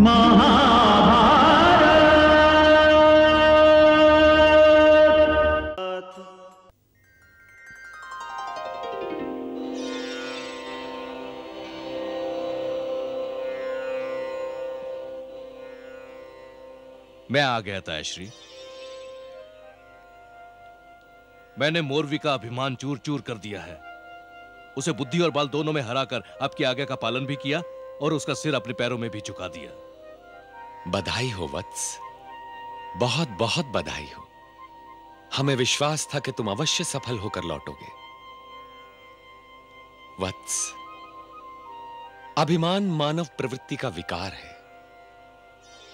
मैं आ गया था श्री। मैंने मोरवी का अभिमान चूर चूर कर दिया है। उसे बुद्धि और बल दोनों में हराकर आपकी आज्ञा का पालन भी किया और उसका सिर अपने पैरों में भी झुका दिया। बधाई हो वत्स, बहुत बहुत बधाई हो। हमें विश्वास था कि तुम अवश्य सफल होकर लौटोगे। वत्स, अभिमान मानव प्रवृत्ति का विकार है।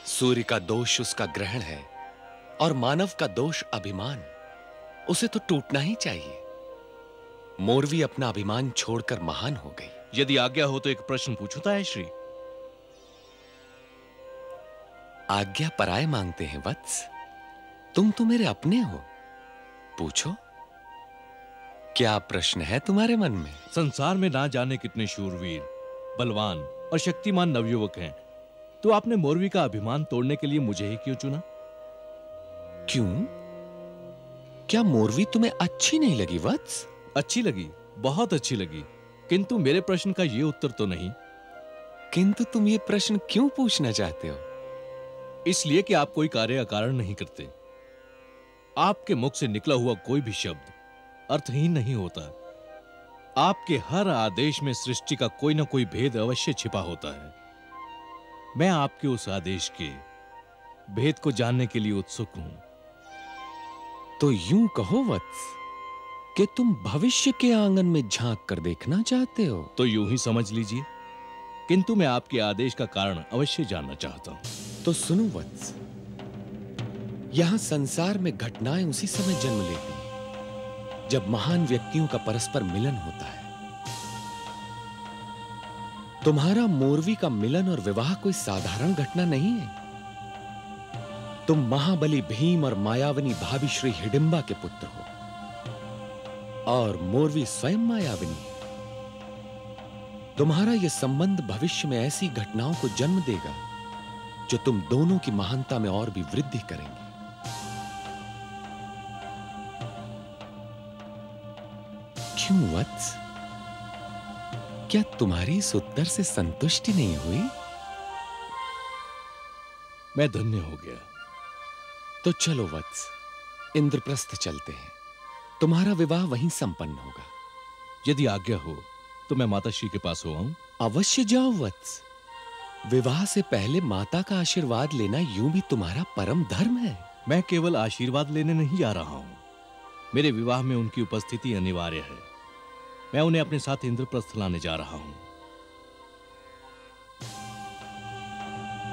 सूर्य का दोष उसका ग्रहण है और मानव का दोष अभिमान। उसे तो टूटना ही चाहिए। मोरवी अपना अभिमान छोड़कर महान हो गई। यदि आज्ञा हो तो एक प्रश्न पूछूं है श्री। आज्ञा पराये मांगते हैं वत्स, तुम तो मेरे अपने हो। पूछो, क्या प्रश्न है तुम्हारे मन में? संसार में ना जाने कितने शूरवीर, बलवान और शक्तिमान नवयुवक हैं, तो आपने मोरवी का अभिमान तोड़ने के लिए मुझे ही क्यों चुना? क्यों? क्या मोरवी तुम्हें अच्छी नहीं लगी वत्स? अच्छी लगी, बहुत अच्छी लगी, किंतु मेरे प्रश्न का यह उत्तर तो नहीं। किंतु तुम ये प्रश्न क्यों पूछना चाहते हो? इसलिए कि आप कोई कार्य अकारण नहीं करते। आपके मुख से निकला हुआ कोई भी शब्द अर्थहीन नहीं होता। आपके हर आदेश में सृष्टि का कोई ना कोई भेद अवश्य छिपा होता है। मैं आपके उस आदेश के भेद को जानने के लिए उत्सुक हूं। तो यूं कहो वत्स कि तुम भविष्य के आंगन में झांक कर देखना चाहते हो? तो यूं ही समझ लीजिए, किंतु मैं आपके आदेश का कारण अवश्य जानना चाहता हूं। तो सुनो वत्स, यहां संसार में घटनाएं उसी समय जन्म लेती हैं जब महान व्यक्तियों का परस्पर मिलन होता है। तुम्हारा मोरवी का मिलन और विवाह कोई साधारण घटना नहीं है। तुम महाबली भीम और मायावनी भाभी श्री हिडिंबा के पुत्र हो और मोरवी स्वयं मायावनी है। तुम्हारा यह संबंध भविष्य में ऐसी घटनाओं को जन्म देगा जो तुम दोनों की महानता में और भी वृद्धि करेंगे। क्यों वत्स, क्या तुम्हारी इस उत्तर से संतुष्टि नहीं हुई? मैं धन्य हो गया। तो चलो वत्स, इंद्रप्रस्थ चलते हैं। तुम्हारा विवाह वहीं संपन्न होगा। यदि आज्ञा हो तो मैं माताश्री के पास हो आऊं? अवश्य जाओ वत्स। विवाह से पहले माता का आशीर्वाद लेना यूं भी तुम्हारा परम धर्म है। मैं केवल आशीर्वाद लेने नहीं जा रहा हूं। मेरे विवाह में उनकी उपस्थिति अनिवार्य है। मैं उन्हें अपने साथ इंद्रप्रस्थ लाने जा रहा हूं।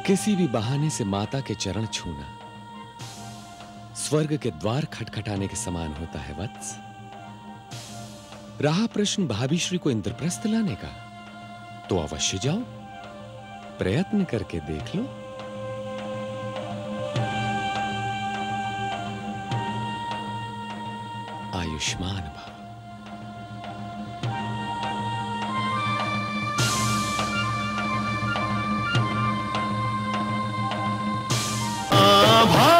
किसी भी बहाने से माता के चरण छूना स्वर्ग के द्वार खटखटाने के समान होता है वत्स। रहा प्रश्न भाभी श्री को इंद्रप्रस्थ लाने का, तो अवश्य जाओ, प्रयत्न करके देख लो। आयुष्मान भव। आभा